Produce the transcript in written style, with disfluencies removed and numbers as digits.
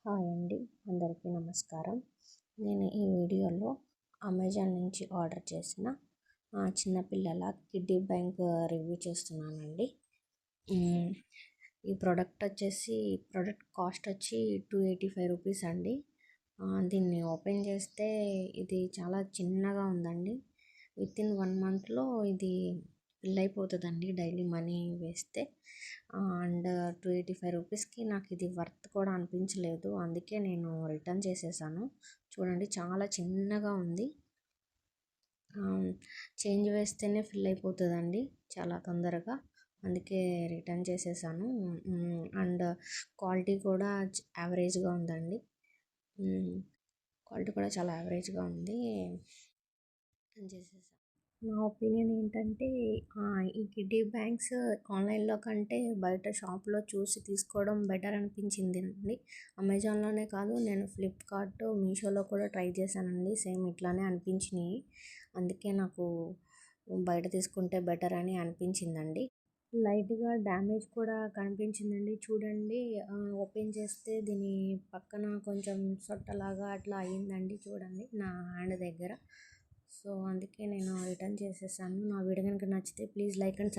Hi అండి, అందరికీ నమస్కారం. నేను ఈ వీడియోలో అమెజాన్ నుంచి ఆర్డర్ చేసిన చిన్నపిల్లల కిడ్డీ బ్యాంక్ రివ్యూ చేస్తున్నానండి. మ్, ఈ ప్రోడక్ట్ కాస్ట్ వచ్చి రూ. 285 అండి. దీన్ని ఓపెన్ చేస్తే ఇది చాలా చిన్నగా ఉందండి. వితిన్ 1 మంత్లో ఇది ఫిల్ అయిపోతుందండి డైలీ మనీ వేస్తే. అండ్ రూ. 285కి నాకు ఇది వర్త్ కూడా అనిపించలేదు, అందుకే నేను రిటర్న్ చేసేసాను. చూడండి, చాలా చిన్నగా ఉంది. చేంజ్ వేస్తేనే ఫిల్ అయిపోతుందండి చాలా తొందరగా, అందుకే రిటర్న్ చేసేసాను. అండ్ క్వాలిటీ కూడా యావరేజ్గా ఉందండి. క్వాలిటీ కూడా చాలా యావరేజ్గా ఉంది. రిటర్న్ చేసేసాను. నా ఒపీనియన్ ఏంటంటే ఈ కిడ్డీ బ్యాంక్స్ ఆన్లైన్లో కంటే బయట షాప్లో చూసి తీసుకోవడం బెటర్ అనిపించింది అండి. అమెజాన్లోనే కాదు, నేను ఫ్లిప్కార్ట్, మీషోలో కూడా ట్రై చేశానండి. సేమ్ ఇట్లానే అనిపించినాయి, అందుకే నాకు బయట తీసుకుంటే బెటర్ అని అనిపించిందండి. లైట్గా డ్యామేజ్ కూడా కనిపించిందండి. చూడండి, ఓపెన్ చేస్తే దీని పక్కన కొంచెం సొట్టలాగా అట్లా అయ్యిందండి. చూడండి నా హ్యాండ్ దగ్గర. సో అందుకే నేను రిటర్న్ చేసేసాను. నా వీడియో కనుక నచ్చితే ప్లీజ్ లైక్ అండ్